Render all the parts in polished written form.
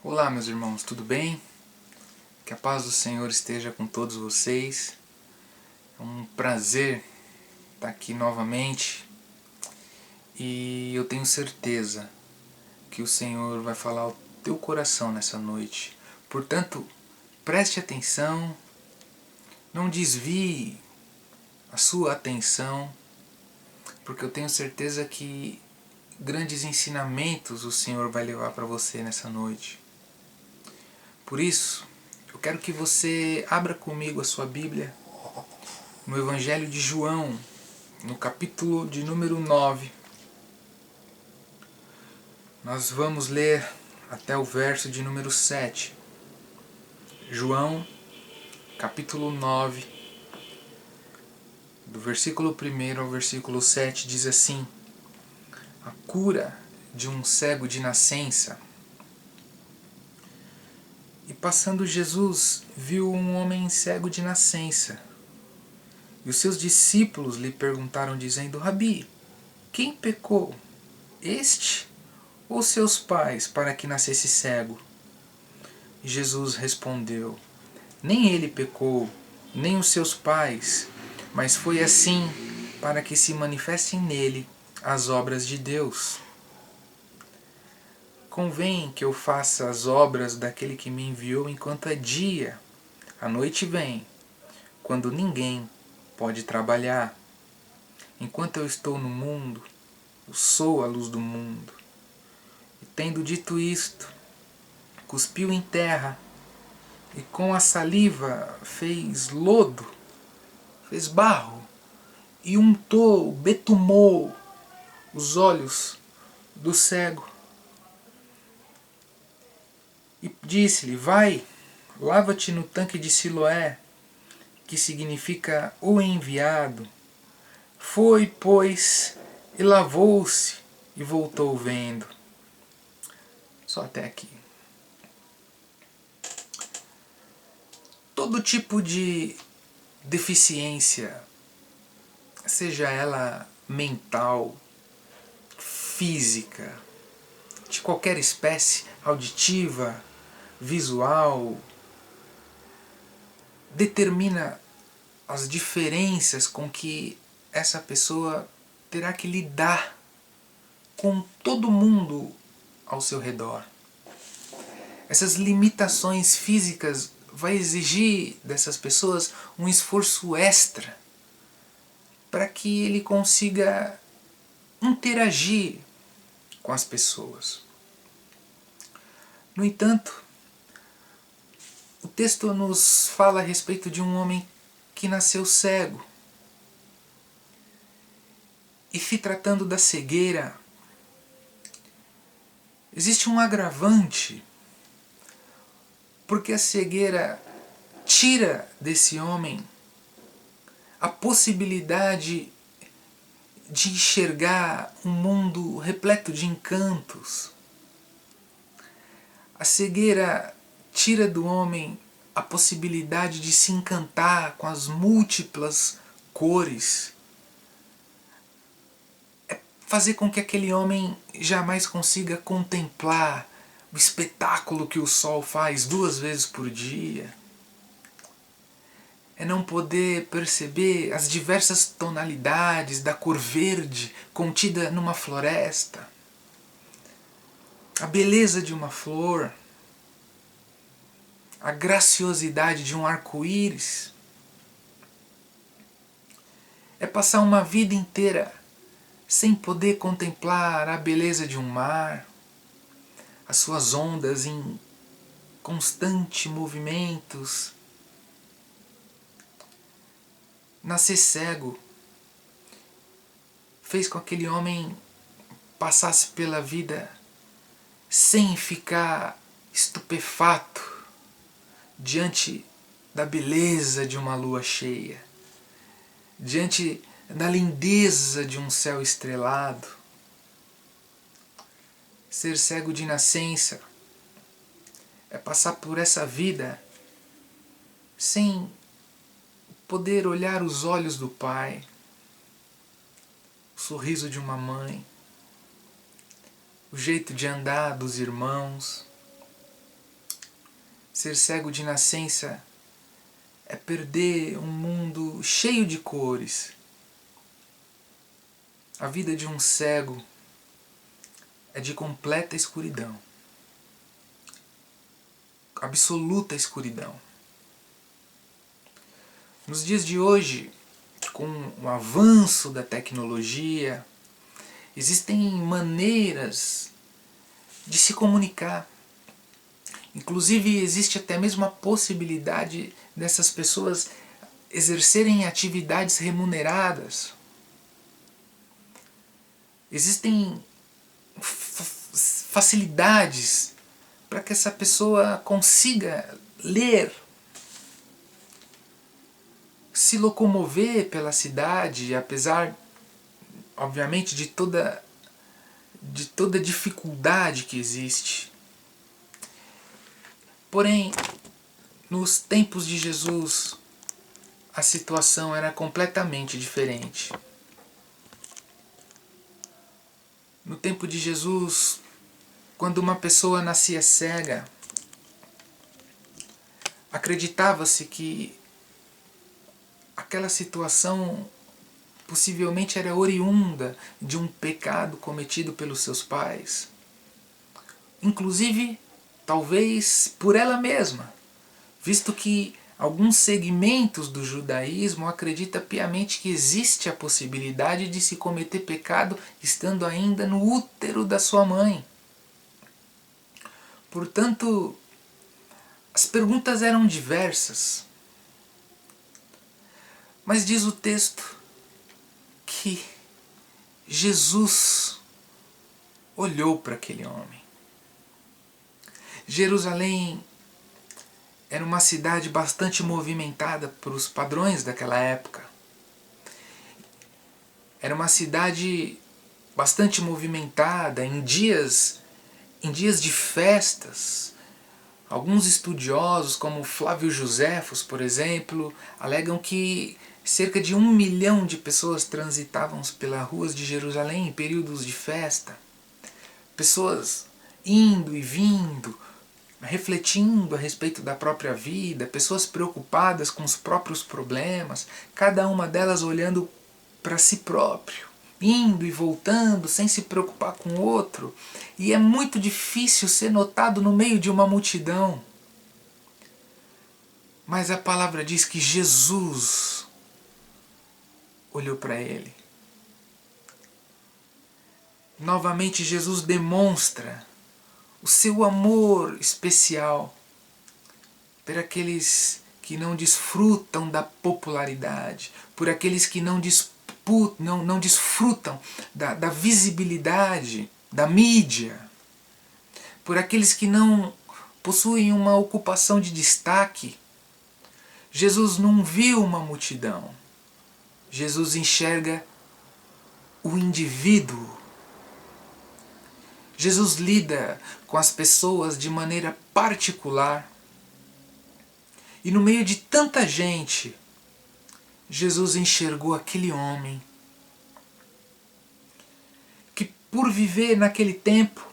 Olá, meus irmãos, tudo bem? Que a paz do Senhor esteja com todos vocês. É um prazer estar aqui novamente e eu tenho certeza que o Senhor vai falar ao teu coração nessa noite. Portanto, preste atenção, não desvie a sua atenção, porque eu tenho certeza que grandes ensinamentos o Senhor vai levar para você nessa noite. Por isso, eu quero que você abra comigo a sua Bíblia no Evangelho de João, no capítulo de número 9. Nós vamos ler até o verso de número 7. João, capítulo 9, do versículo 1 ao versículo 7, diz assim: a cura de um cego de nascença. E passando Jesus, viu um homem cego de nascença. E os seus discípulos lhe perguntaram, dizendo: Rabi, quem pecou, este ou seus pais, para que nascesse cego? E Jesus respondeu: nem ele pecou, nem os seus pais, mas foi assim para que se manifestem nele as obras de Deus. Convém que eu faça as obras daquele que me enviou enquanto é dia. A noite vem, quando ninguém pode trabalhar. Enquanto eu estou no mundo, eu sou a luz do mundo. E tendo dito isto, cuspiu em terra, e com a saliva fez lodo, fez barro, e untou, betumou os olhos do cego. E disse-lhe: vai, lava-te no tanque de Siloé, que significa o enviado. Foi, pois, e lavou-se, e voltou vendo. Só até aqui. Todo tipo de deficiência, seja ela mental, física, de qualquer espécie, auditiva, visual, determina as diferenças com que essa pessoa terá que lidar com todo mundo ao seu redor. Essas limitações físicas vai exigir dessas pessoas um esforço extra para que ele consiga interagir com as pessoas. No entanto, o texto nos fala a respeito de um homem que nasceu cego. E se tratando da cegueira, existe um agravante, porque a cegueira tira desse homem a possibilidade de enxergar um mundo repleto de encantos. A cegueira tira do homem a possibilidade de se encantar com as múltiplas cores. É fazer com que aquele homem jamais consiga contemplar o espetáculo que o sol faz 2 vezes por dia. É não poder perceber as diversas tonalidades da cor verde contida numa floresta, a beleza de uma flor, a graciosidade de um arco-íris. É passar uma vida inteira sem poder contemplar a beleza de um mar, as suas ondas em constante movimentos. Nascer cego fez com que aquele homem passasse pela vida sem ficar estupefato diante da beleza de uma lua cheia, diante da lindeza de um céu estrelado. Ser cego de nascença é passar por essa vida sem poder olhar os olhos do pai, o sorriso de uma mãe, o jeito de andar dos irmãos. Ser cego de nascença é perder um mundo cheio de cores. A vida de um cego é de completa escuridão. Absoluta escuridão. Nos dias de hoje, com o avanço da tecnologia, existem maneiras de se comunicar. Inclusive, existe até mesmo a possibilidade dessas pessoas exercerem atividades remuneradas. Existem facilidades para que essa pessoa consiga ler, se locomover pela cidade, apesar, obviamente, de toda dificuldade que existe. Porém, nos tempos de Jesus, a situação era completamente diferente. No tempo de Jesus, quando uma pessoa nascia cega, acreditava-se que aquela situação possivelmente era oriunda de um pecado cometido pelos seus pais. Inclusive, talvez por ela mesma, visto que alguns segmentos do judaísmo acreditam piamente que existe a possibilidade de se cometer pecado estando ainda no útero da sua mãe. Portanto, as perguntas eram diversas. Mas diz o texto que Jesus olhou para aquele homem. Jerusalém era uma cidade bastante movimentada para os padrões daquela época. Era uma cidade bastante movimentada em dias de festas. Alguns estudiosos, como Flávio Joséfos, por exemplo, alegam que cerca de 1 milhão de pessoas transitavam pelas ruas de Jerusalém em períodos de festa. Pessoas indo e vindo, refletindo a respeito da própria vida, pessoas preocupadas com os próprios problemas, cada uma delas olhando para si próprio, indo e voltando sem se preocupar com o outro. E é muito difícil ser notado no meio de uma multidão. Mas a palavra diz que Jesus olhou para ele. Novamente Jesus demonstra o seu amor especial por aqueles que não desfrutam da popularidade, por aqueles que não desfrutam da visibilidade, da mídia, por aqueles que não possuem uma ocupação de destaque. Jesus não viu uma multidão. Jesus enxerga o indivíduo. Jesus lida com as pessoas de maneira particular. E no meio de tanta gente, Jesus enxergou aquele homem que, por viver naquele tempo,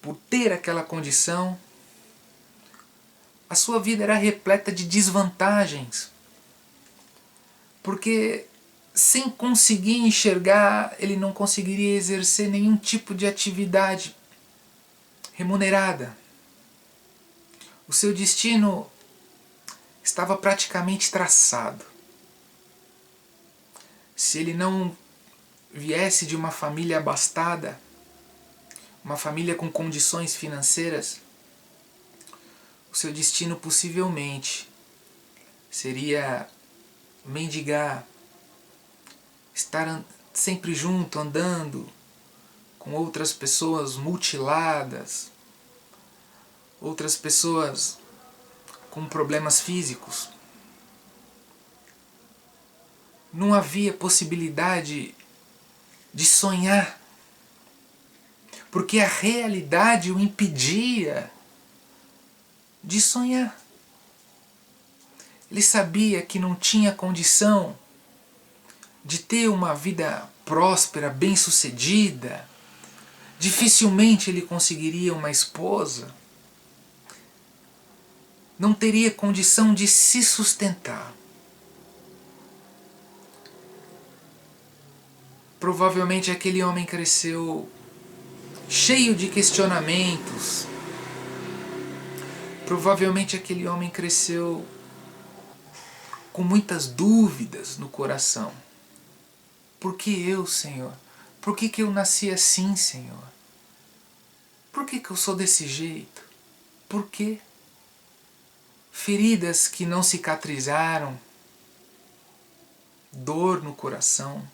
por ter aquela condição, a sua vida era repleta de desvantagens. Porque sem conseguir enxergar, ele não conseguiria exercer nenhum tipo de atividade remunerada. O seu destino estava praticamente traçado. Se ele não viesse de uma família abastada, uma família com condições financeiras, o seu destino possivelmente seria mendigar, estar sempre junto, andando com outras pessoas mutiladas, outras pessoas com problemas físicos. Não havia possibilidade de sonhar, porque a realidade o impedia de sonhar. Ele sabia que não tinha condição de ter uma vida próspera, bem-sucedida. Dificilmente ele conseguiria uma esposa. Não teria condição de se sustentar. Provavelmente aquele homem cresceu cheio de questionamentos. Provavelmente aquele homem cresceu com muitas dúvidas no coração. Por que eu, Senhor? Por que eu nasci assim, Senhor? Por que eu sou desse jeito? Por quê? Feridas que não cicatrizaram, dor no coração,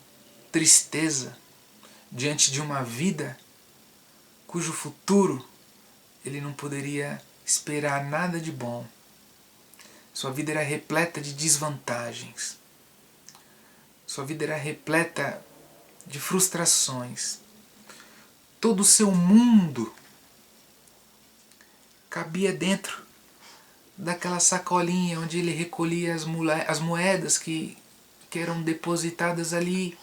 tristeza diante de uma vida cujo futuro ele não poderia esperar nada de bom. Sua vida era repleta de desvantagens. Sua vida era repleta de frustrações. Todo o seu mundo cabia dentro daquela sacolinha onde ele recolhia as moedas que eram depositadas ali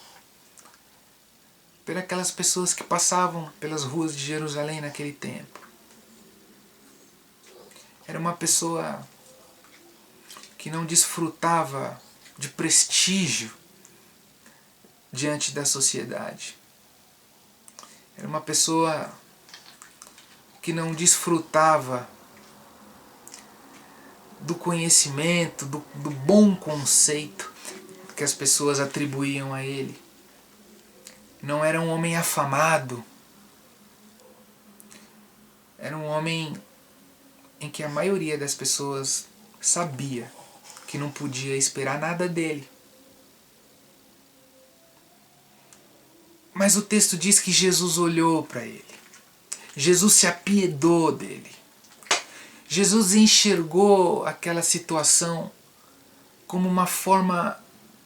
por aquelas pessoas que passavam pelas ruas de Jerusalém naquele tempo. Era uma pessoa que não desfrutava de prestígio diante da sociedade. Era uma pessoa que não desfrutava do conhecimento, do bom conceito que as pessoas atribuíam a ele. Não era um homem afamado. Era um homem em que a maioria das pessoas sabia que não podia esperar nada dele. Mas o texto diz que Jesus olhou para ele. Jesus se apiedou dele. Jesus enxergou aquela situação como uma forma,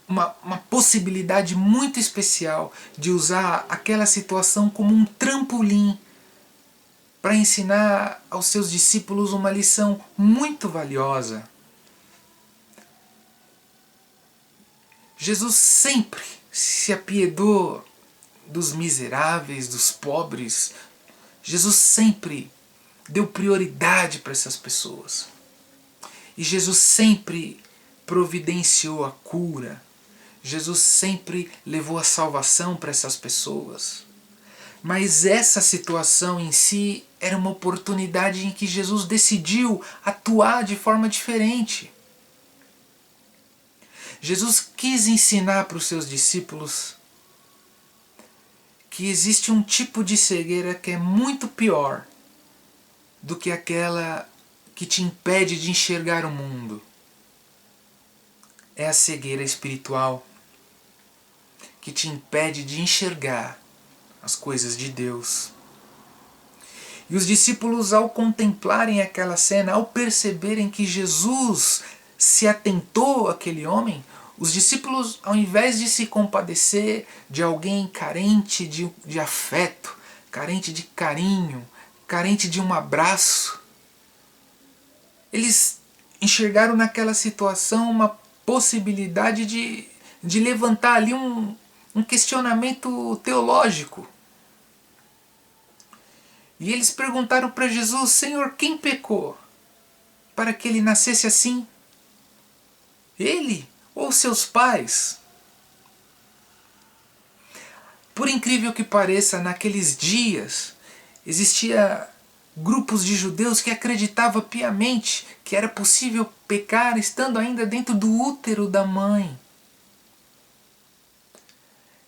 uma possibilidade muito especial de usar aquela situação como um trampolim para ensinar aos seus discípulos uma lição muito valiosa. Jesus sempre se apiedou dos miseráveis, dos pobres. Jesus sempre deu prioridade para essas pessoas. E Jesus sempre providenciou a cura. Jesus sempre levou a salvação para essas pessoas. Mas essa situação em si era uma oportunidade em que Jesus decidiu atuar de forma diferente. Jesus quis ensinar para os seus discípulos que existe um tipo de cegueira que é muito pior do que aquela que te impede de enxergar o mundo. É a cegueira espiritual que te impede de enxergar as coisas de Deus. E os discípulos, ao contemplarem aquela cena, ao perceberem que Jesus se atentou àquele homem, os discípulos, ao invés de se compadecer de alguém carente de afeto, carente de carinho, carente de um abraço, eles enxergaram naquela situação uma possibilidade de levantar ali um questionamento teológico. E eles perguntaram para Jesus: Senhor, quem pecou para que ele nascesse assim? Ele ou seus pais? Por incrível que pareça, naqueles dias existia grupos de judeus que acreditavam piamente que era possível pecar estando ainda dentro do útero da mãe.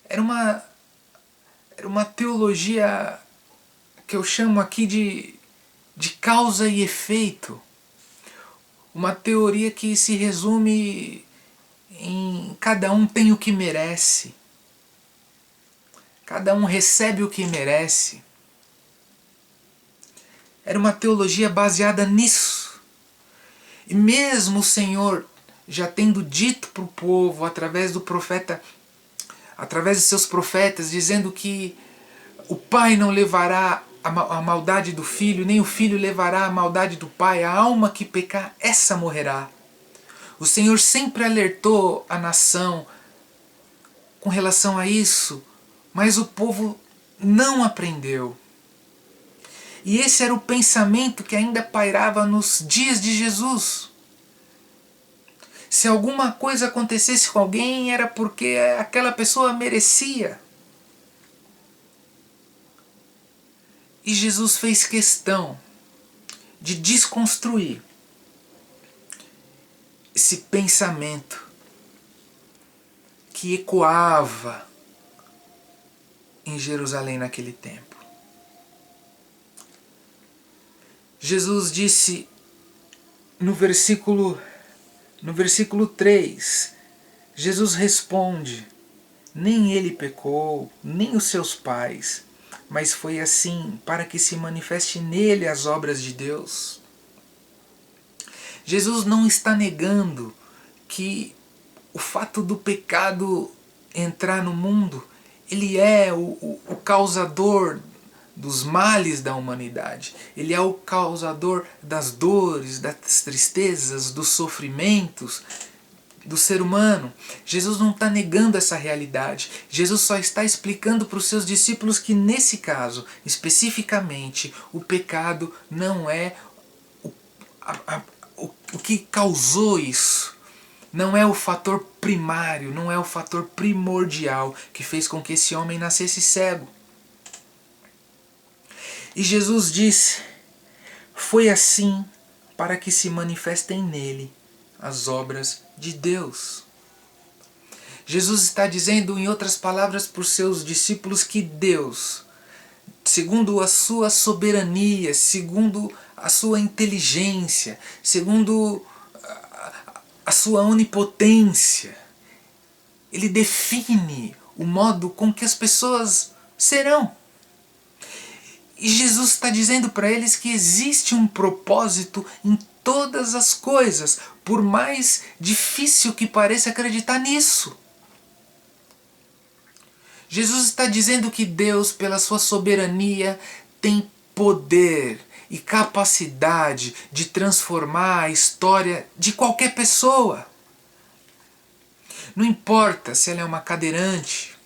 Era uma teologia que eu chamo aqui de causa e efeito. Uma teoria que se resume em cada um tem o que merece. Cada um recebe o que merece. Era uma teologia baseada nisso. E mesmo o Senhor já tendo dito para o povo através do profeta, através de seus profetas, dizendo que o pai não levará a maldade do filho, nem o filho levará a maldade do pai, a alma que pecar, essa morrerá. O Senhor sempre alertou a nação com relação a isso, mas o povo não aprendeu. E esse era o pensamento que ainda pairava nos dias de Jesus. Se alguma coisa acontecesse com alguém, era porque aquela pessoa merecia. E Jesus fez questão de desconstruir esse pensamento que ecoava em Jerusalém naquele tempo. Jesus disse no versículo 3, Jesus responde: nem ele pecou, nem os seus pais, mas foi assim para que se manifeste nele as obras de Deus. Jesus não está negando que o fato do pecado entrar no mundo, ele é o causador dos males da humanidade. Ele é o causador das dores, das tristezas, dos sofrimentos do ser humano. Jesus não está negando essa realidade. Jesus só está explicando para os seus discípulos que nesse caso, especificamente, o pecado não é o que causou isso. Não é o fator primário, não é o fator primordial que fez com que esse homem nascesse cego. E Jesus disse: foi assim para que se manifestem nele as obras de Deus. Jesus está dizendo, em outras palavras, para os seus discípulos que Deus, segundo a sua soberania, segundo a sua inteligência, segundo a sua onipotência, ele define o modo com que as pessoas serão. E Jesus está dizendo para eles que existe um propósito em todas as coisas, por mais difícil que pareça acreditar nisso. Jesus está dizendo que Deus, pela sua soberania, tem poder e capacidade de transformar a história de qualquer pessoa. Não importa se ela é uma cadeirante,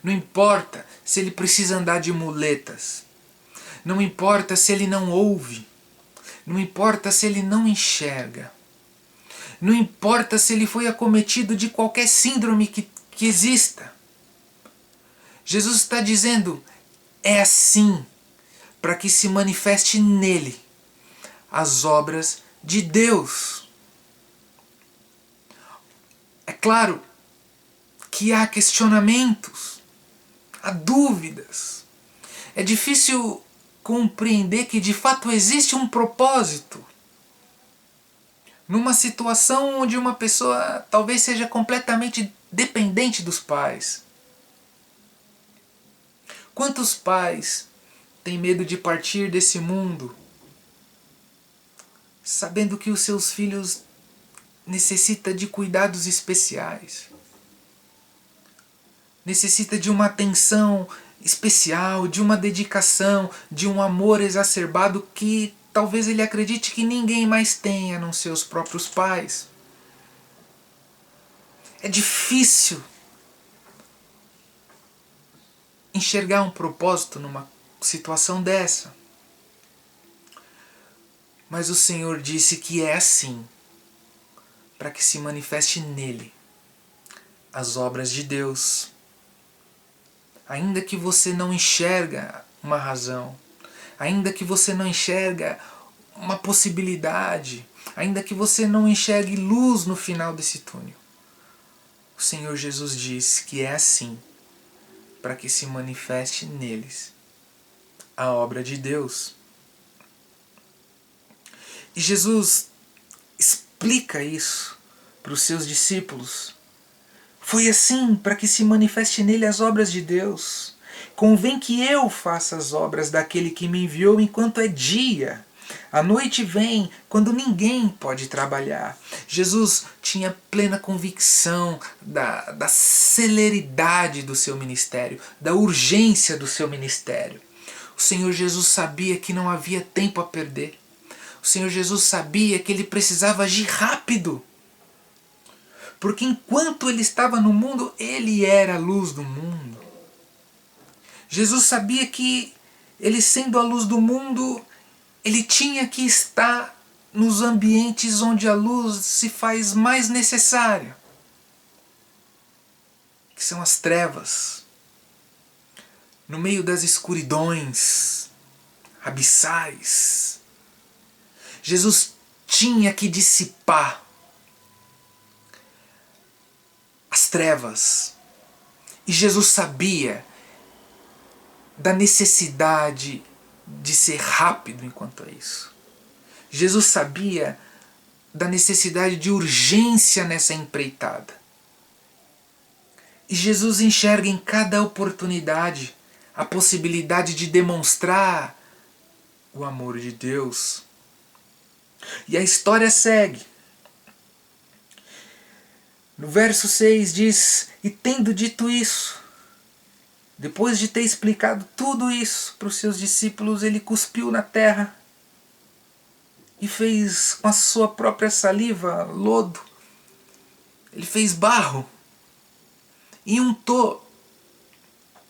não importa se ele precisa andar de muletas, não importa se ele não ouve, não importa se ele não enxerga, não importa se ele foi acometido de qualquer síndrome que exista. Jesus está dizendo, é assim para que se manifeste nele as obras de Deus. É claro que há questionamentos, há dúvidas. É difícil compreender que de fato existe um propósito numa situação onde uma pessoa talvez seja completamente dependente dos pais. Quantos pais têm medo de partir desse mundo, sabendo que os seus filhos necessitam de cuidados especiais, necessita de uma atenção especial, de uma dedicação, de um amor exacerbado que talvez ele acredite que ninguém mais tenha, a não ser os próprios pais. É difícil enxergar um propósito numa situação dessa. Mas o Senhor disse que é assim, para que se manifeste nele as obras de Deus. Ainda que você não enxerga uma razão, ainda que você não enxerga uma possibilidade, ainda que você não enxergue luz no final desse túnel, o Senhor Jesus diz que é assim, para que se manifeste neles a obra de Deus. E Jesus explica isso para os seus discípulos. Foi assim para que se manifeste nele as obras de Deus. Convém que eu faça as obras daquele que me enviou enquanto é dia. A noite vem quando ninguém pode trabalhar. Jesus tinha plena convicção da celeridade do seu ministério, da urgência do seu ministério. O Senhor Jesus sabia que não havia tempo a perder. O Senhor Jesus sabia que ele precisava agir rápido. Porque enquanto ele estava no mundo, ele era a luz do mundo. Jesus sabia que ele, sendo a luz do mundo, ele tinha que estar nos ambientes onde a luz se faz mais necessária, que são as trevas, no meio das escuridões abissais. Jesus tinha que dissipar as trevas. E Jesus sabia da necessidade de ser rápido enquanto a isso. Jesus sabia da necessidade de urgência nessa empreitada. E Jesus enxerga em cada oportunidade a possibilidade de demonstrar o amor de Deus. E a história segue. No verso 6 diz: e tendo dito isso, depois de ter explicado tudo isso para os seus discípulos, ele cuspiu na terra e fez com a sua própria saliva lodo. Ele fez barro e untou,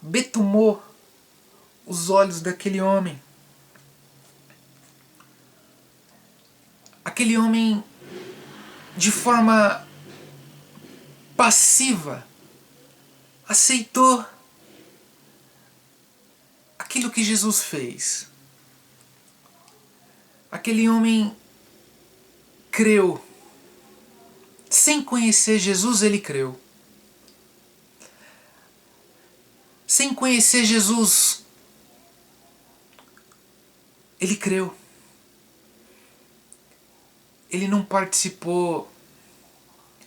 betumou os olhos daquele homem. Aquele homem, de forma passiva, aceitou aquilo que Jesus fez. Aquele homem creu. Sem conhecer Jesus, ele creu. Sem conhecer Jesus, ele creu. Ele não participou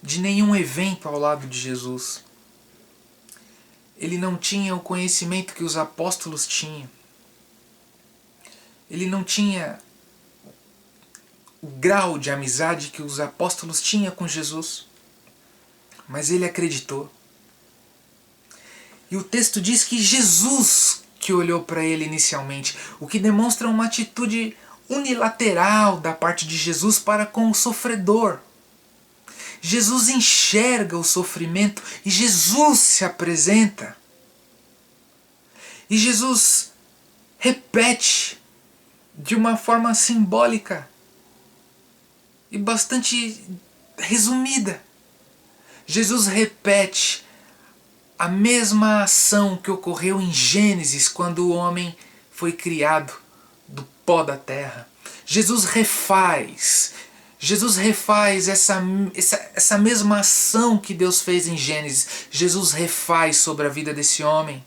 de nenhum evento ao lado de Jesus. Ele não tinha o conhecimento que os apóstolos tinham. Ele não tinha o grau de amizade que os apóstolos tinham com Jesus. Mas ele acreditou. E o texto diz que Jesus que olhou para ele inicialmente, o que demonstra uma atitude unilateral da parte de Jesus para com o sofredor. Jesus enxerga o sofrimento e Jesus se apresenta. E Jesus repete de uma forma simbólica e bastante resumida. Jesus repete a mesma ação que ocorreu em Gênesis, quando o homem foi criado do pó da terra. Jesus refaz essa mesma ação que Deus fez em Gênesis. Jesus refaz sobre a vida desse homem.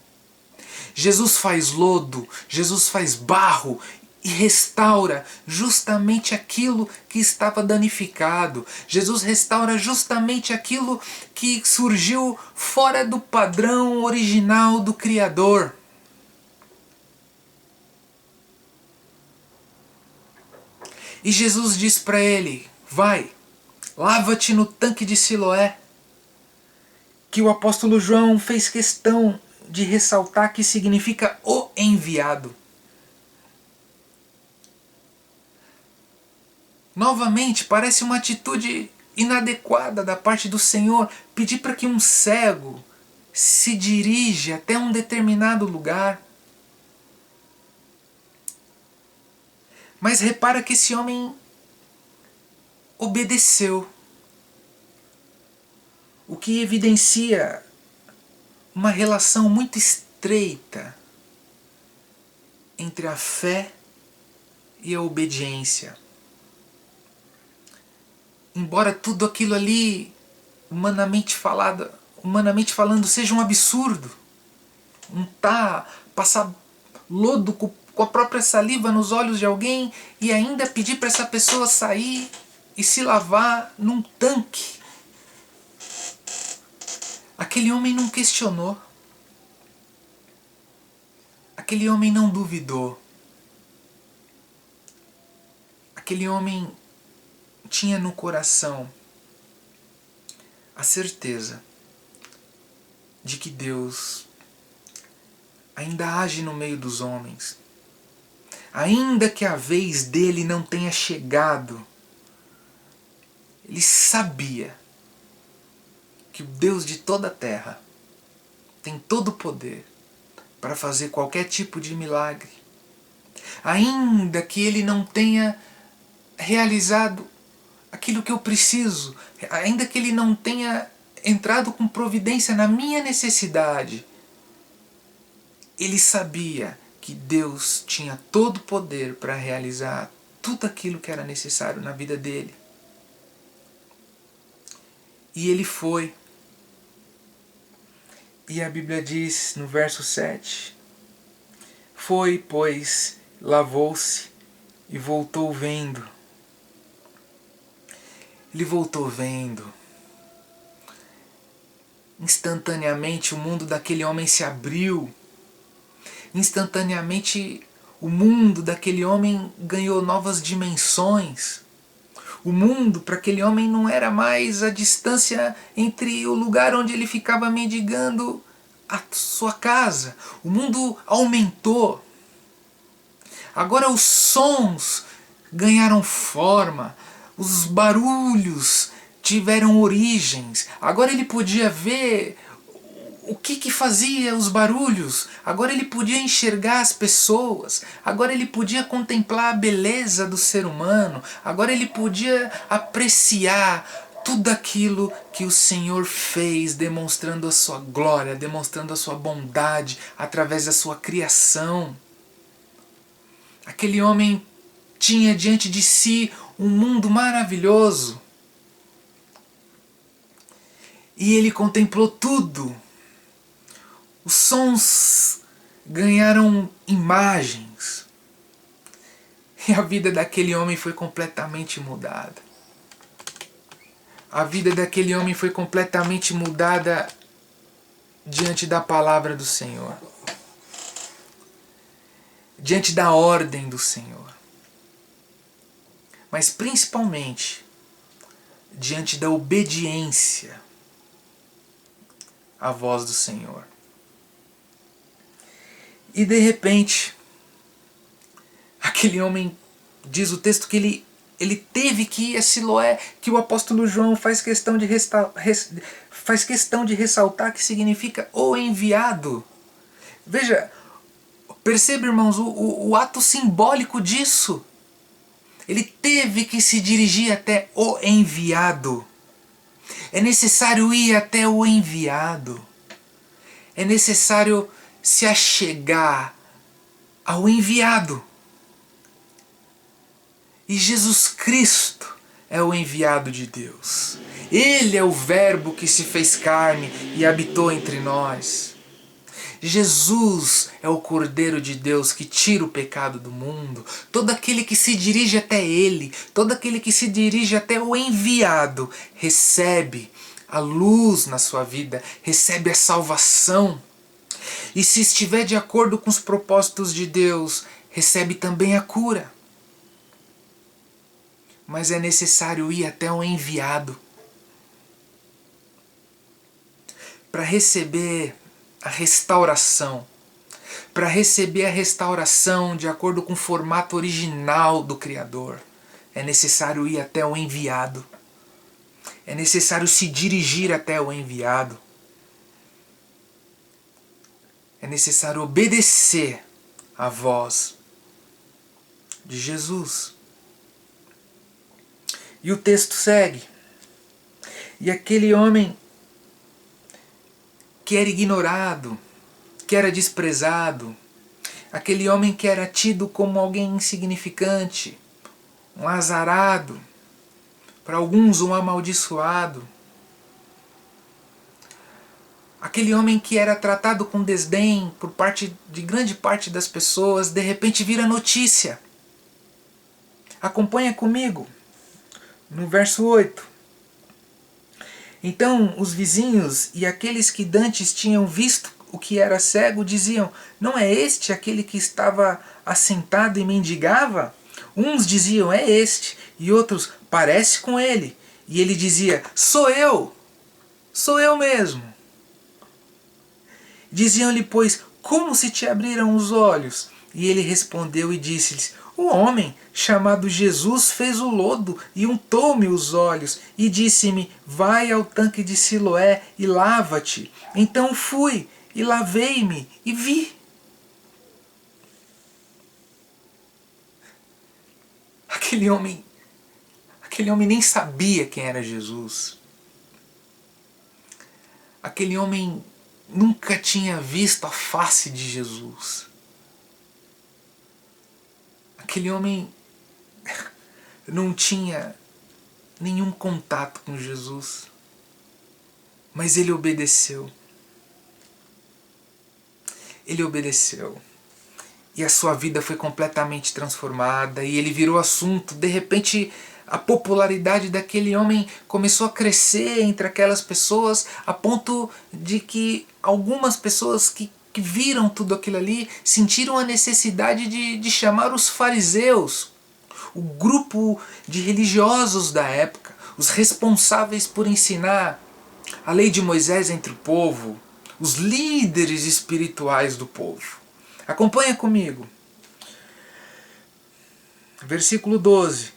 Jesus faz lodo, Jesus faz barro e restaura justamente aquilo que estava danificado. Jesus restaura justamente aquilo que surgiu fora do padrão original do Criador. E Jesus diz para ele: vai, lava-te no tanque de Siloé, que o apóstolo João fez questão de ressaltar que significa o enviado. Novamente, parece uma atitude inadequada da parte do Senhor pedir para que um cego se dirija até um determinado lugar. Mas repara que esse homem obedeceu, o que evidencia uma relação muito estreita entre a fé e a obediência. Embora tudo aquilo ali, humanamente falando, seja um absurdo, passar lodo com a própria saliva nos olhos de alguém e ainda pedir para essa pessoa sair e se lavar num tanque. Aquele homem não questionou. Aquele homem não duvidou. Aquele homem tinha no coração a certeza de que Deus ainda age no meio dos homens. Ainda que a vez dele não tenha chegado, ele sabia que o Deus de toda a terra tem todo o poder para fazer qualquer tipo de milagre. Ainda que Ele não tenha realizado aquilo que eu preciso, ainda que Ele não tenha entrado com providência na minha necessidade, Ele sabia que Deus tinha todo o poder para realizar tudo aquilo que era necessário na vida dele. E ele foi. E a Bíblia diz no verso 7, foi, pois, lavou-se e voltou vendo. Ele voltou vendo. Instantaneamente o mundo daquele homem se abriu. Instantaneamente o mundo daquele homem ganhou novas dimensões. O mundo para aquele homem não era mais a distância entre o lugar onde ele ficava mendigando a sua casa. O mundo aumentou. Agora os sons ganharam forma, os barulhos tiveram origens. Agora ele podia ver o que fazia os barulhos. Agora ele podia enxergar as pessoas. Agora ele podia contemplar a beleza do ser humano. Agora ele podia apreciar tudo aquilo que o Senhor fez, demonstrando a sua glória, demonstrando a sua bondade através da sua criação. Aquele homem tinha diante de si um mundo maravilhoso. E ele contemplou tudo. Os sons ganharam imagens. E a vida daquele homem foi completamente mudada. A vida daquele homem foi completamente mudada diante da palavra do Senhor. Diante da ordem do Senhor. Mas principalmente diante da obediência à voz do Senhor. E de repente, aquele homem, diz o texto que ele teve que ir a Siloé, que o apóstolo João faz questão de ressaltar que significa o enviado. Veja, perceba, irmãos, o ato simbólico disso. Ele teve que se dirigir até o enviado. É necessário ir até o enviado. É necessário se achegar ao enviado. E Jesus Cristo é o enviado de Deus. Ele é o Verbo que se fez carne e habitou entre nós. Jesus é o Cordeiro de Deus que tira o pecado do mundo. Todo aquele que se dirige até Ele, todo aquele que se dirige até o enviado, recebe a luz na sua vida, recebe a salvação. E se estiver de acordo com os propósitos de Deus, recebe também a cura. Mas é necessário ir até o enviado para receber a restauração. Para receber a restauração de acordo com o formato original do Criador, é necessário ir até o enviado. É necessário se dirigir até o enviado. É necessário obedecer à voz de Jesus. E o texto segue. E aquele homem que era ignorado, que era desprezado, aquele homem que era tido como alguém insignificante, um azarado, para alguns um amaldiçoado, aquele homem que era tratado com desdém por parte de grande parte das pessoas, de repente vira notícia. Acompanha comigo, no verso 8. Então os vizinhos e aqueles que dantes tinham visto o que era cego diziam: não é este aquele que estava assentado e mendigava? Uns diziam: é este, e outros: parece com ele. E ele dizia: sou eu mesmo. Diziam-lhe, pois, como se te abriram os olhos? E ele respondeu e disse-lhes: O homem chamado Jesus fez o lodo e untou-me os olhos e disse-me: vai ao tanque de Siloé e lava-te. Então fui e lavei-me e vi. Aquele homem nem sabia quem era Jesus. Aquele homem nunca tinha visto a face de Jesus. Aquele homem não tinha nenhum contato com Jesus. Mas ele obedeceu. Ele obedeceu. E a sua vida foi completamente transformada. E ele virou assunto. De repente, a popularidade daquele homem começou a crescer entre aquelas pessoas, a ponto de que algumas pessoas que viram tudo aquilo ali sentiram a necessidade de chamar os fariseus, o grupo de religiosos da época, os responsáveis por ensinar a lei de Moisés entre o povo, os líderes espirituais do povo. Acompanha comigo. Versículo 12.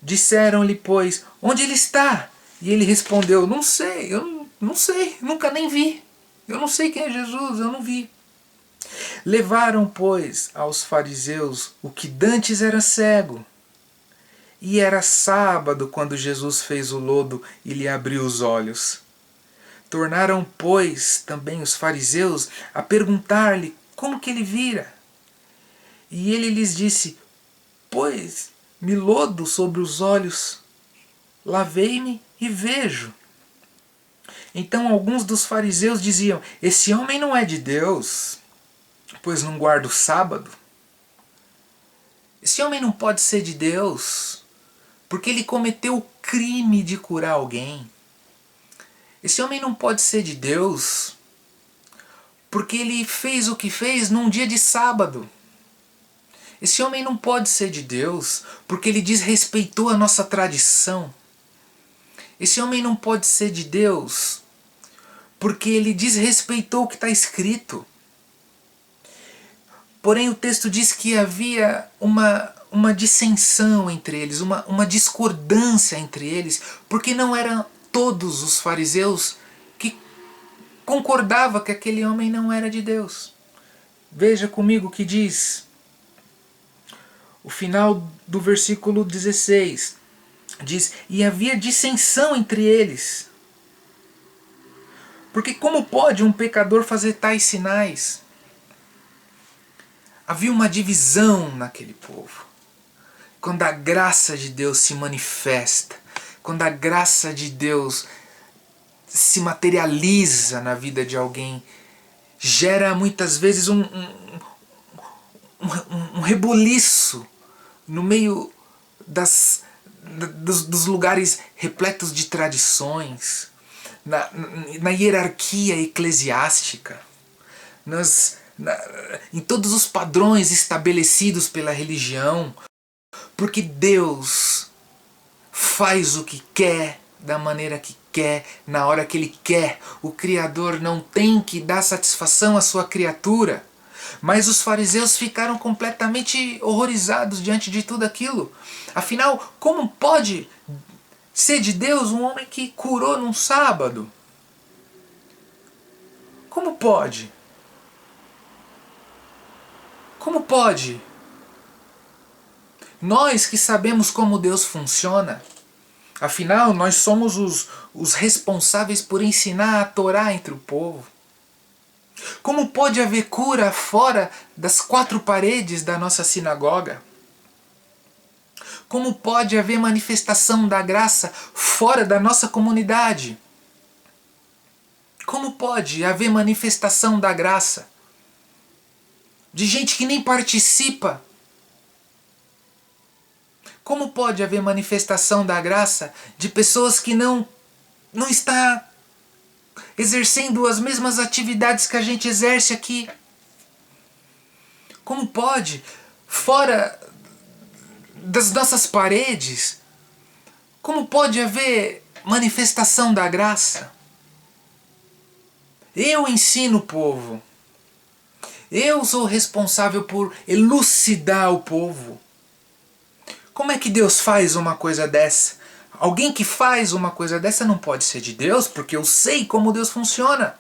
Disseram-lhe, pois, onde ele está? E ele respondeu, não sei, eu não sei, nunca nem vi. Eu não sei quem é Jesus, eu não vi. Levaram, pois, aos fariseus o que dantes era cego. E era sábado quando Jesus fez o lodo e lhe abriu os olhos. Tornaram, pois, também os fariseus a perguntar-lhe como que ele vira. E ele lhes disse, pois me lodo sobre os olhos, lavei-me e vejo. Então alguns dos fariseus diziam, esse homem não é de Deus, pois não guarda o sábado. Esse homem não pode ser de Deus, porque ele cometeu o crime de curar alguém. Esse homem não pode ser de Deus, porque ele fez o que fez num dia de sábado. Esse homem não pode ser de Deus, porque ele desrespeitou a nossa tradição. Esse homem não pode ser de Deus, porque ele desrespeitou o que está escrito. Porém o texto diz que havia uma dissensão entre eles, uma discordância entre eles, porque não eram todos os fariseus que concordavam que aquele homem não era de Deus. Veja comigo o que diz o final do versículo 16. Diz, e havia dissensão entre eles. Porque como pode um pecador fazer tais sinais? Havia uma divisão naquele povo. Quando a graça de Deus se manifesta, quando a graça de Deus se materializa na vida de alguém, gera muitas vezes um rebuliço no meio dos lugares repletos de tradições, na hierarquia eclesiástica, em todos os padrões estabelecidos pela religião, porque Deus faz o que quer, da maneira que quer, na hora que Ele quer. O Criador não tem que dar satisfação à sua criatura. Mas os fariseus ficaram completamente horrorizados diante de tudo aquilo. Afinal, como pode ser de Deus um homem que curou num sábado? Como pode? Como pode? Nós que sabemos como Deus funciona, afinal nós somos os responsáveis por ensinar a Torá entre o povo. Como pode haver cura fora das quatro paredes da nossa sinagoga? Como pode haver manifestação da graça fora da nossa comunidade? Como pode haver manifestação da graça de gente que nem participa? Como pode haver manifestação da graça de pessoas que não está exercendo as mesmas atividades que a gente exerce aqui? Como pode, fora das nossas paredes, como pode haver manifestação da graça? Eu ensino o povo. Eu sou responsável por elucidar o povo. Como é que Deus faz uma coisa dessa? Alguém que faz uma coisa dessa não pode ser de Deus, porque eu sei como Deus funciona.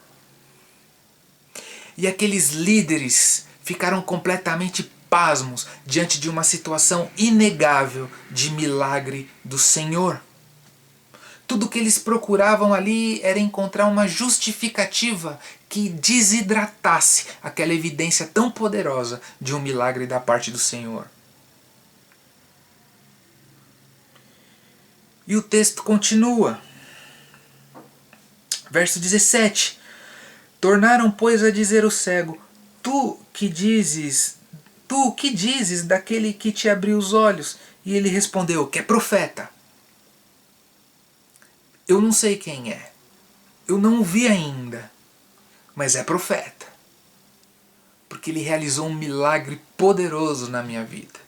E aqueles líderes ficaram completamente pasmos diante de uma situação inegável de milagre do Senhor. Tudo que eles procuravam ali era encontrar uma justificativa que desidratasse aquela evidência tão poderosa de um milagre da parte do Senhor. E o texto continua. Verso 17. Tornaram, pois, a dizer o cego: Tu que dizes daquele que te abriu os olhos? E ele respondeu: que é profeta. Eu não sei quem é. Eu não o vi ainda. Mas é profeta. Porque ele realizou um milagre poderoso na minha vida.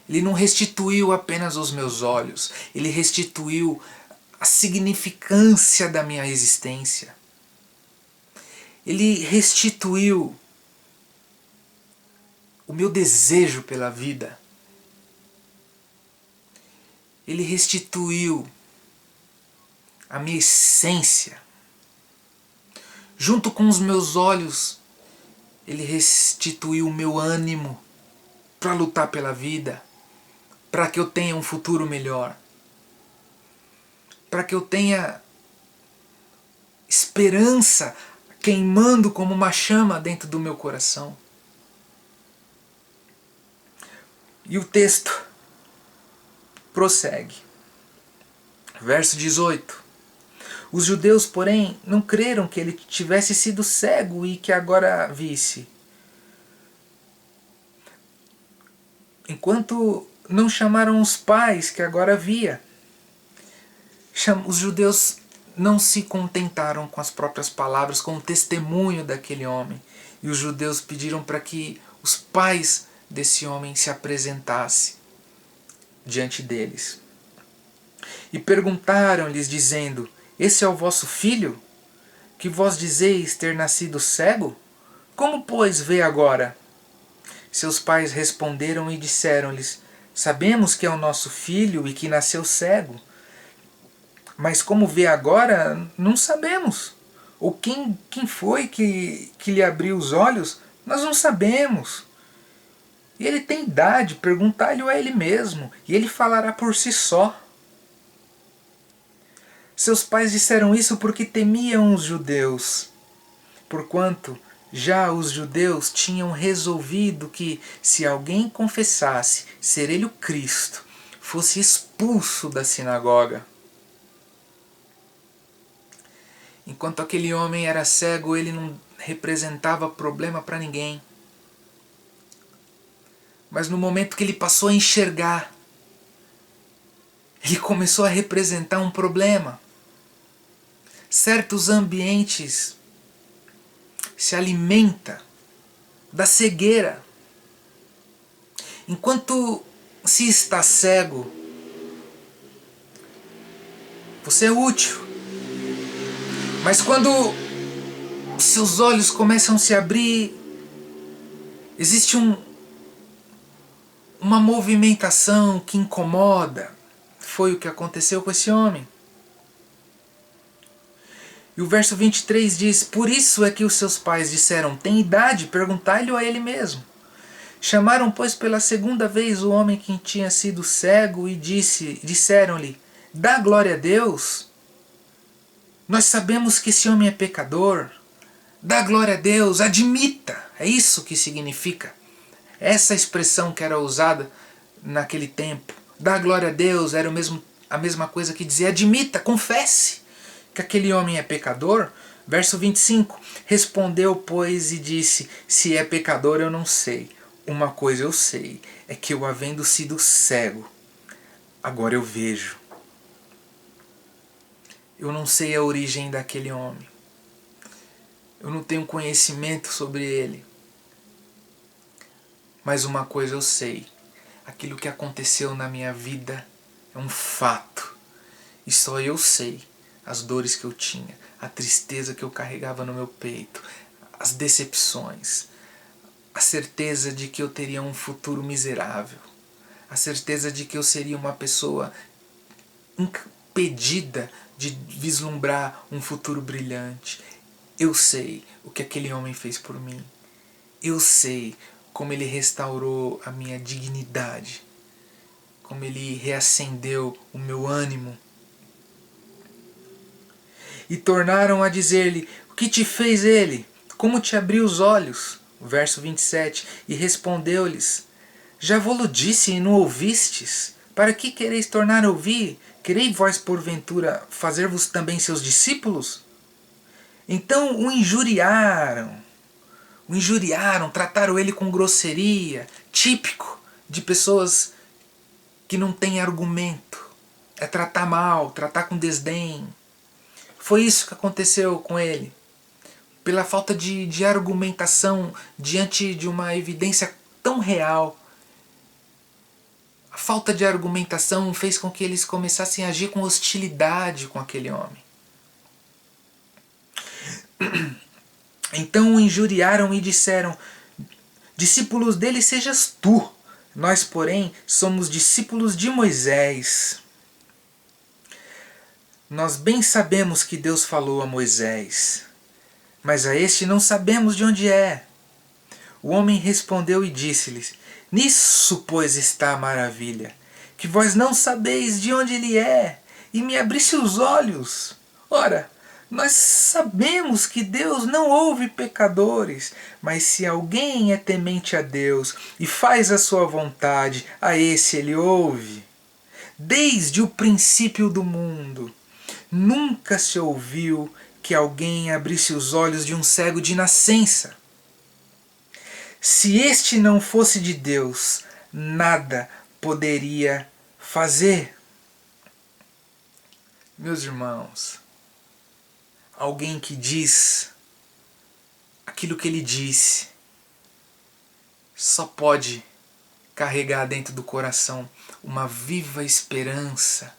Ele não restituiu apenas os meus olhos. Ele restituiu a significância da minha existência. Ele restituiu o meu desejo pela vida. Ele restituiu a minha essência. Junto com os meus olhos, ele restituiu o meu ânimo para lutar pela vida, para que eu tenha um futuro melhor, para que eu tenha esperança queimando como uma chama dentro do meu coração. E o texto prossegue. Verso 18. Os judeus, porém, não creram que ele tivesse sido cego e que agora visse. Enquanto não chamaram os pais que agora via. Os judeus não se contentaram com as próprias palavras, com o testemunho daquele homem. E os judeus pediram para que os pais desse homem se apresentassem diante deles. E perguntaram-lhes, dizendo: Esse é o vosso filho, que vós dizeis ter nascido cego? Como, pois, vê agora? Seus pais responderam e disseram-lhes: Sabemos que é o nosso filho e que nasceu cego. Mas como vê agora, não sabemos. Ou quem foi que lhe abriu os olhos, nós não sabemos. E ele tem idade, perguntai-lhe a ele mesmo, e ele falará por si só. Seus pais disseram isso porque temiam os judeus, porquanto já os judeus tinham resolvido que, se alguém confessasse ser ele o Cristo, fosse expulso da sinagoga. Enquanto aquele homem era cego, ele não representava problema para ninguém. Mas no momento que ele passou a enxergar, ele começou a representar um problema. Certos ambientes se alimenta da cegueira. Enquanto se está cego, você é útil. Mas quando os seus olhos começam a se abrir, existe uma movimentação que incomoda. Foi o que aconteceu com esse homem. E o verso 23 diz: Por isso é que os seus pais disseram: Tem idade, perguntai-lhe a ele mesmo. Chamaram, pois, pela segunda vez o homem que tinha sido cego e disseram-lhe: Dá glória a Deus. Nós sabemos que esse homem é pecador. Dá glória a Deus, admita. É isso que significa. Essa expressão que era usada naquele tempo. Dá glória a Deus era a mesma coisa que dizer admita, confesse que aquele homem é pecador. Verso 25. Respondeu, pois, e disse: Se é pecador eu não sei. Uma coisa eu sei, é que eu, havendo sido cego, agora eu vejo. Eu não sei a origem daquele homem. Eu não tenho conhecimento sobre ele. Mas uma coisa eu sei. Aquilo que aconteceu na minha vida é um fato. E só eu sei as dores que eu tinha, a tristeza que eu carregava no meu peito, as decepções, a certeza de que eu teria um futuro miserável, a certeza de que eu seria uma pessoa impedida de vislumbrar um futuro brilhante. Eu sei o que aquele homem fez por mim. Eu sei como ele restaurou a minha dignidade, como ele reacendeu o meu ânimo. E tornaram a dizer-lhe: o que te fez ele? Como te abriu os olhos? O verso 27. E respondeu-lhes: já vou-lo disse e não ouvistes? Para que quereis tornar a ouvir? Quereis vós porventura fazer-vos também seus discípulos? Então o injuriaram, trataram ele com grosseria, típico de pessoas que não têm argumento. É tratar mal, tratar com desdém. Foi isso que aconteceu com ele. Pela falta de argumentação diante de uma evidência tão real. A falta de argumentação fez com que eles começassem a agir com hostilidade com aquele homem. Então o injuriaram e disseram: discípulos dele sejas tu, nós, porém, somos discípulos de Moisés. Nós bem sabemos que Deus falou a Moisés, mas a este não sabemos de onde é. O homem respondeu e disse-lhes: nisso, pois, está a maravilha, que vós não sabeis de onde ele é, e me abrisse os olhos. Ora, nós sabemos que Deus não ouve pecadores, mas se alguém é temente a Deus e faz a sua vontade, a esse ele ouve. Desde o princípio do mundo, nunca se ouviu que alguém abrisse os olhos de um cego de nascença. Se este não fosse de Deus, nada poderia fazer. Meus irmãos, alguém que diz aquilo que ele disse só pode carregar dentro do coração uma viva esperança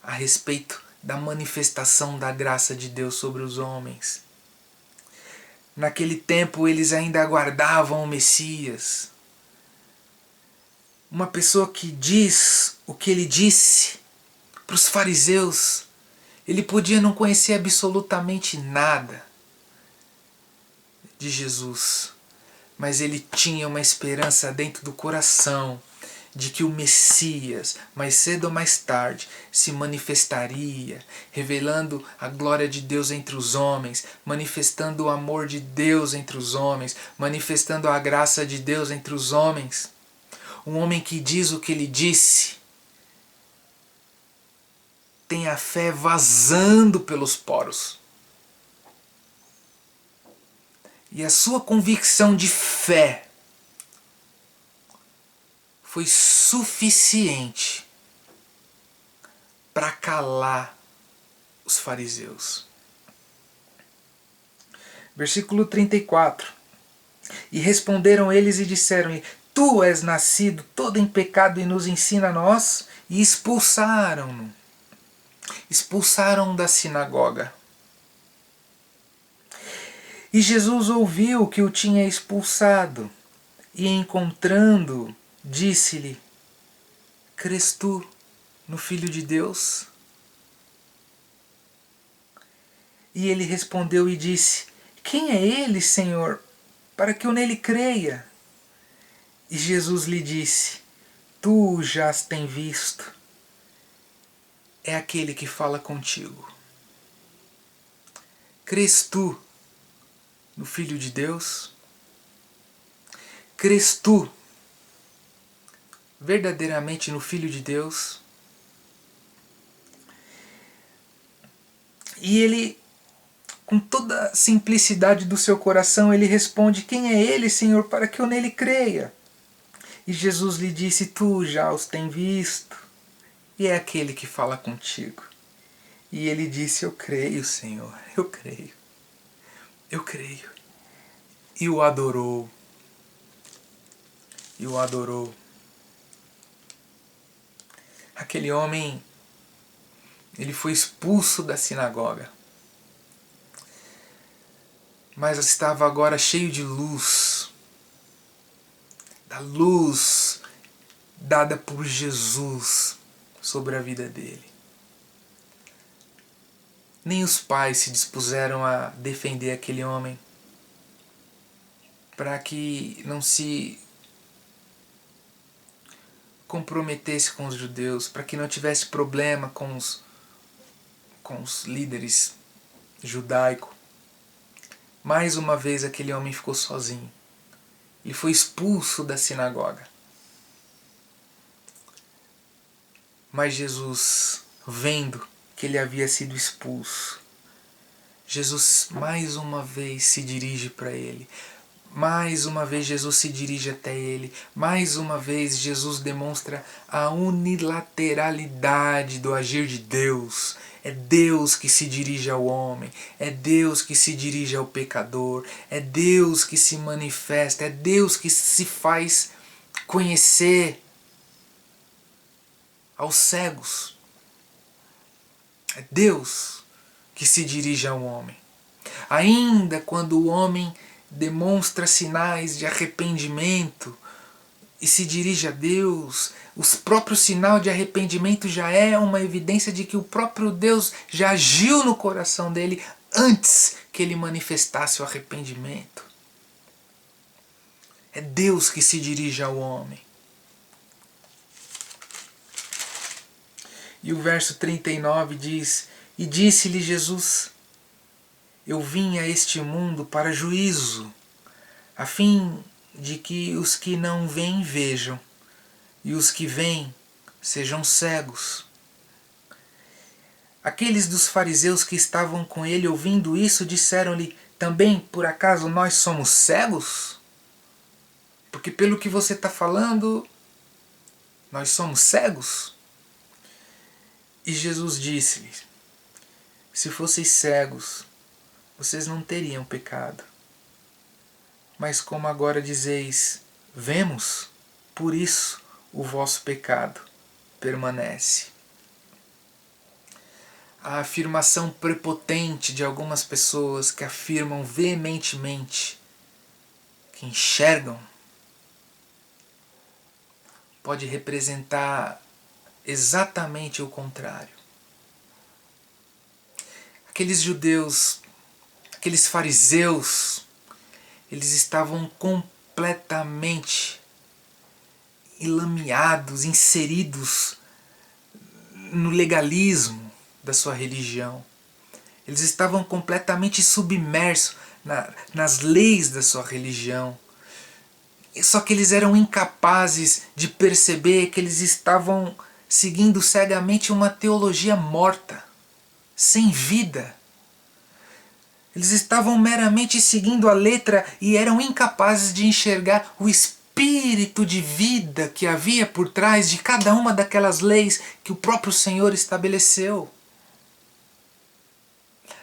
a respeito da manifestação da graça de Deus sobre os homens. Naquele tempo eles ainda aguardavam o Messias. Uma pessoa que diz o que ele disse para os fariseus. Ele podia não conhecer absolutamente nada de Jesus, mas ele tinha uma esperança dentro do coração de que o Messias, mais cedo ou mais tarde, se manifestaria, revelando a glória de Deus entre os homens, manifestando o amor de Deus entre os homens, manifestando a graça de Deus entre os homens. Um homem que diz o que ele disse tem a fé vazando pelos poros. E a sua convicção de fé foi suficiente para calar os fariseus. Versículo 34. E responderam eles e disseram-lhe: tu és nascido todo em pecado e nos ensina a nós? E expulsaram-no. Expulsaram da sinagoga. E Jesus ouviu que o tinha expulsado, e encontrando-o, disse-lhe: crês tu no Filho de Deus? E ele respondeu e disse: quem é ele, Senhor, para que eu nele creia? E Jesus lhe disse: tu já as tens visto, é aquele que fala contigo. Crês tu no Filho de Deus? Crês tu verdadeiramente no Filho de Deus? E ele, com toda a simplicidade do seu coração, ele responde: quem é ele, Senhor, para que eu nele creia? E Jesus lhe disse: tu já os tens visto, e é aquele que fala contigo. E ele disse: eu creio, Senhor, eu creio. Eu creio. E o adorou. E o adorou. Aquele homem, ele foi expulso da sinagoga. Mas estava agora cheio de luz. da luz dada por Jesus sobre a vida dele. Nem os pais se dispuseram a defender aquele homem para que não se comprometesse com os judeus, para que não tivesse problema com os líderes judaicos. Mais uma vez aquele homem ficou sozinho. Ele foi expulso da sinagoga. Mas Jesus, vendo que ele havia sido expulso, Jesus mais uma vez se dirige para ele. Mais uma vez Jesus se dirige até ele. Mais uma vez Jesus demonstra a unilateralidade do agir de Deus. É Deus que se dirige ao homem. É Deus que se dirige ao pecador. É Deus que se manifesta. É Deus que se faz conhecer aos cegos. É Deus que se dirige ao homem. Ainda quando o homem demonstra sinais de arrependimento e se dirige a Deus, o próprio sinal de arrependimento já é uma evidência de que o próprio Deus já agiu no coração dele antes que ele manifestasse o arrependimento. É Deus que se dirige ao homem. E o verso 39 diz: E disse-lhe Jesus: Eu vim a este mundo para juízo, a fim de que os que não veem vejam, e os que veem sejam cegos. Aqueles dos fariseus que estavam com ele ouvindo isso disseram-lhe: Também, por acaso, nós somos cegos? Porque pelo que você está falando, nós somos cegos? E Jesus disse-lhes: Se fosseis cegos, vocês não teriam pecado. Mas como agora dizeis, vemos, por isso o vosso pecado permanece. A afirmação prepotente de algumas pessoas que afirmam veementemente que enxergam pode representar exatamente o contrário. Aqueles judeus, aqueles fariseus, eles estavam completamente enlameados, inseridos no legalismo da sua religião. Eles estavam completamente submersos nas leis da sua religião. Só que eles eram incapazes de perceber que eles estavam seguindo cegamente uma teologia morta, sem vida. Eles estavam meramente seguindo a letra e eram incapazes de enxergar o espírito de vida que havia por trás de cada uma daquelas leis que o próprio Senhor estabeleceu.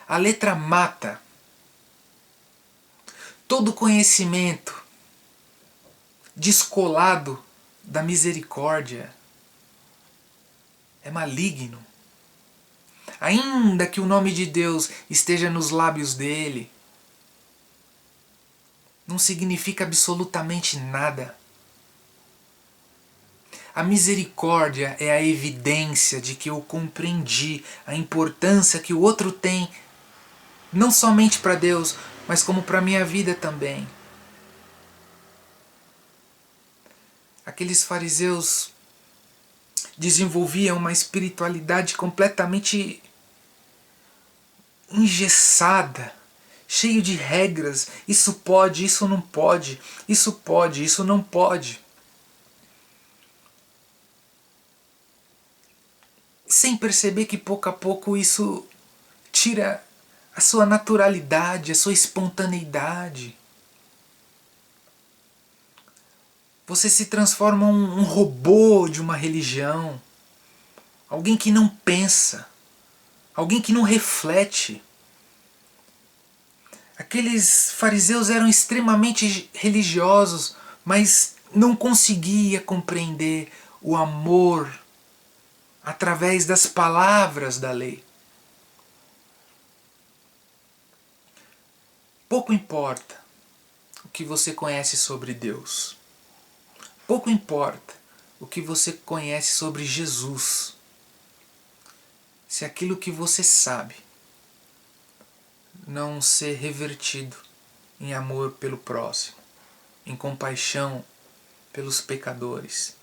A letra mata. Todo conhecimento descolado da misericórdia é maligno. Ainda que o nome de Deus esteja nos lábios dele, não significa absolutamente nada. A misericórdia é a evidência de que eu compreendi a importância que o outro tem, não somente para Deus, mas como para a minha vida também. Aqueles fariseus desenvolviam uma espiritualidade completamente engessada, cheio de regras. Isso pode, isso não pode, isso pode, isso não pode. Sem perceber que pouco a pouco isso tira a sua naturalidade, a sua espontaneidade. Você se transforma um robô de uma religião, alguém que não pensa, alguém que não reflete. Aqueles fariseus eram extremamente religiosos, mas não conseguia compreender o amor através das palavras da lei. Pouco importa o que você conhece sobre Deus. Pouco importa o que você conhece sobre Jesus, se aquilo que você sabe não ser revertido em amor pelo próximo, em compaixão pelos pecadores,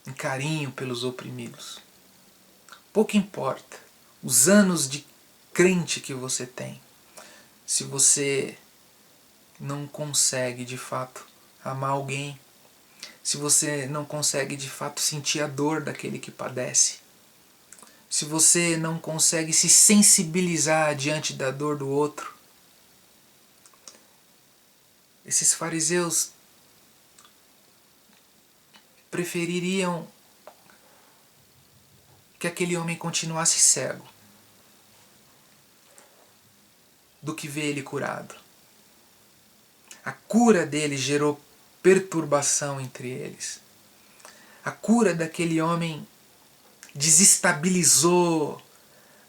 em carinho pelos oprimidos. Pouco importa os anos de crente que você tem, se você não consegue de fato amar alguém, se você não consegue de fato sentir a dor daquele que padece, se você não consegue se sensibilizar diante da dor do outro. Esses fariseus prefeririam que aquele homem continuasse cego do que ver ele curado. A cura dele gerou perturbação entre eles. A cura daquele homem desestabilizou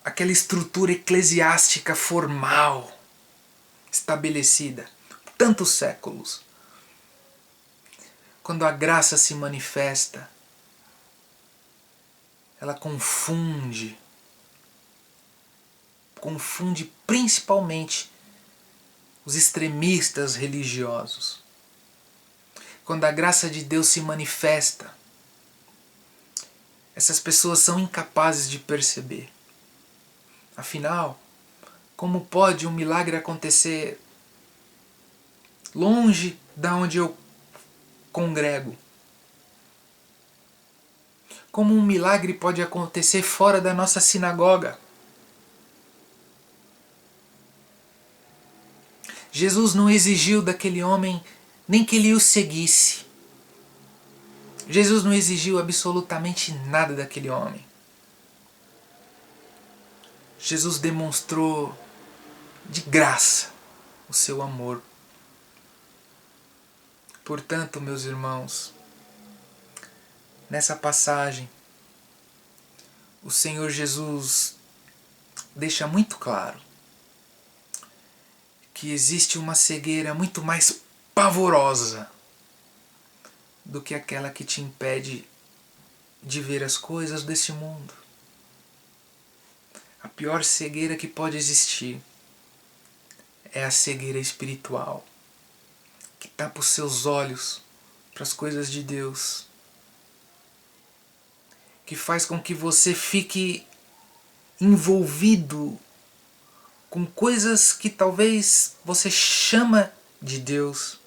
aquela estrutura eclesiástica formal estabelecida por tantos séculos. Quando a graça se manifesta, ela confunde principalmente os extremistas religiosos. Quando a graça de Deus se manifesta, essas pessoas são incapazes de perceber. Afinal, como pode um milagre acontecer longe da onde eu congrego? Como um milagre pode acontecer fora da nossa sinagoga? Jesus não exigiu daquele homem nem que ele o seguisse. Jesus não exigiu absolutamente nada daquele homem. Jesus demonstrou de graça o seu amor. Portanto, meus irmãos, nessa passagem, o Senhor Jesus deixa muito claro que existe uma cegueira muito mais pavorosa do que aquela que te impede de ver as coisas desse mundo. A pior cegueira que pode existir é a cegueira espiritual, que tapa os seus olhos para as coisas de Deus, que faz com que você fique envolvido com coisas que talvez você chama de Deus,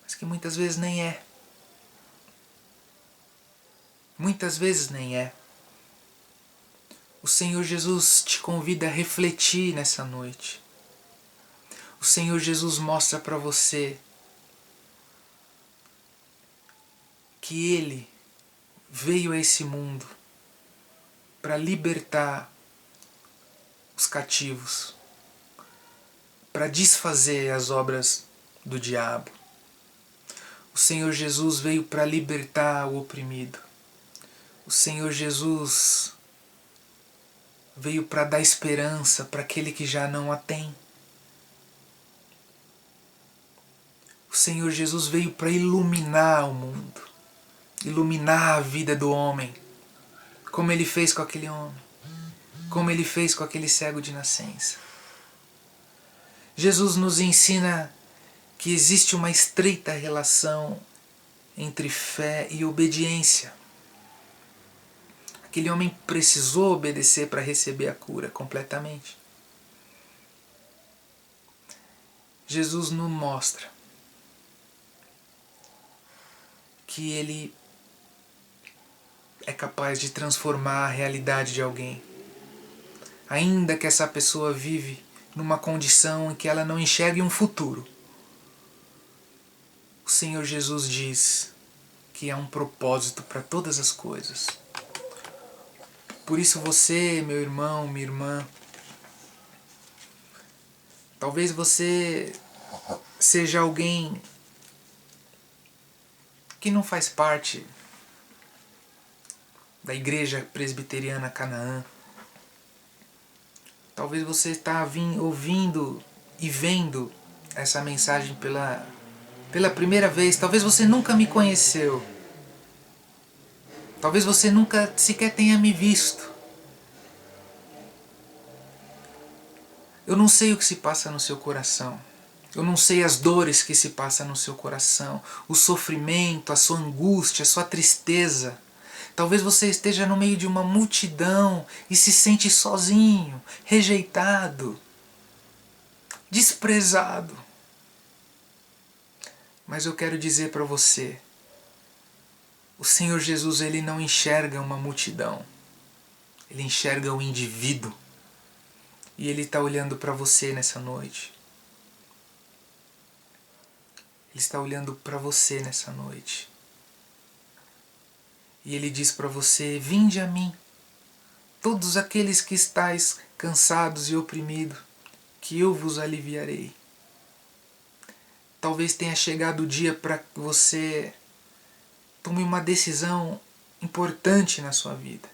mas que muitas vezes nem é. Muitas vezes nem é. O Senhor Jesus te convida a refletir nessa noite. O Senhor Jesus mostra para você que Ele veio a esse mundo para libertar os cativos, para desfazer as obras do diabo. O Senhor Jesus veio para libertar o oprimido. O Senhor Jesus veio para dar esperança para aquele que já não a tem. O Senhor Jesus veio para iluminar o mundo, iluminar a vida do homem, como Ele fez com aquele homem, como Ele fez com aquele cego de nascença. Jesus nos ensina que existe uma estreita relação entre fé e obediência. Aquele homem precisou obedecer para receber a cura completamente. Jesus nos mostra que Ele é capaz de transformar a realidade de alguém, ainda que essa pessoa vive numa condição em que ela não enxergue um futuro. O Senhor Jesus diz que há um propósito para todas as coisas. Por isso você, meu irmão, minha irmã, talvez você seja alguém que não faz parte da Igreja Presbiteriana Canaã. Talvez você está ouvindo e vendo essa mensagem pela pela primeira vez, talvez você nunca me conheceu, talvez você nunca sequer tenha me visto. Eu não sei o que se passa no seu coração. Eu não sei as dores que se passam no seu coração, o sofrimento, a sua angústia, a sua tristeza. Talvez você esteja no meio de uma multidão e se sente sozinho, rejeitado, desprezado. Mas eu quero dizer para você, o Senhor Jesus, ele não enxerga uma multidão. Ele enxerga um indivíduo. E ele está olhando para você nessa noite. Ele está olhando para você nessa noite. E ele diz para você: vinde a mim, todos aqueles que estáis cansados e oprimidos, que eu vos aliviarei. Talvez tenha chegado o dia para que você tome uma decisão importante na sua vida.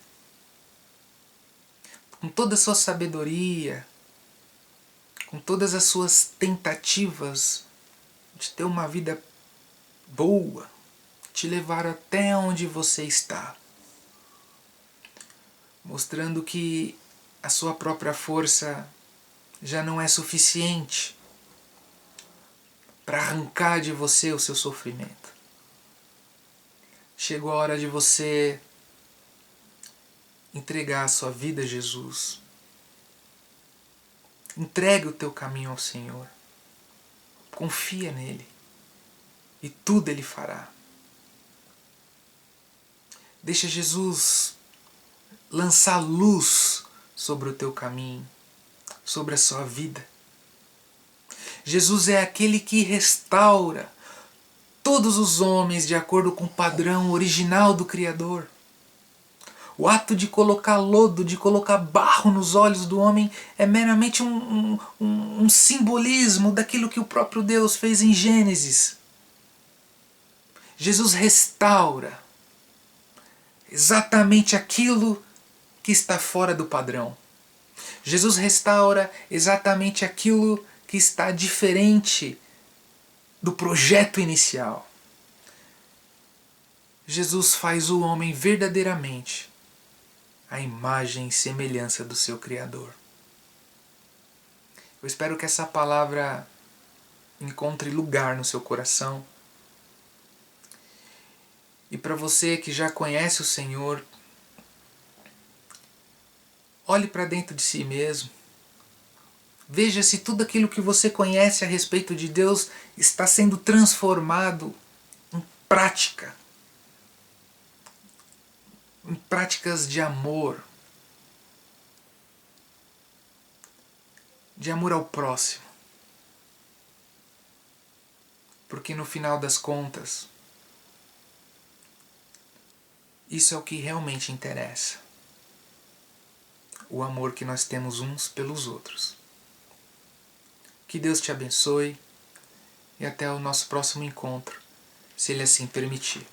Com toda a sua sabedoria, com todas as suas tentativas de ter uma vida boa, te levar até onde você está, mostrando que a sua própria força já não é suficiente para arrancar de você o seu sofrimento. Chegou a hora de você entregar a sua vida a Jesus. Entregue o teu caminho ao Senhor. Confia nele. E tudo ele fará. Deixa Jesus lançar luz sobre o teu caminho, sobre a sua vida. Jesus é aquele que restaura todos os homens de acordo com o padrão original do Criador. O ato de colocar lodo, de colocar barro nos olhos do homem é meramente um simbolismo daquilo que o próprio Deus fez em Gênesis. Jesus restaura exatamente aquilo que está fora do padrão. Jesus restaura exatamente aquilo que está diferente do projeto inicial. Jesus faz o homem verdadeiramente a imagem e semelhança do seu Criador. Eu espero que essa palavra encontre lugar no seu coração. E para você que já conhece o Senhor, olhe para dentro de si mesmo. Veja se tudo aquilo que você conhece a respeito de Deus está sendo transformado em prática. Em práticas de amor. De amor ao próximo. Porque no final das contas, isso é o que realmente interessa. O amor que nós temos uns pelos outros. Que Deus te abençoe e até o nosso próximo encontro, se Ele assim permitir.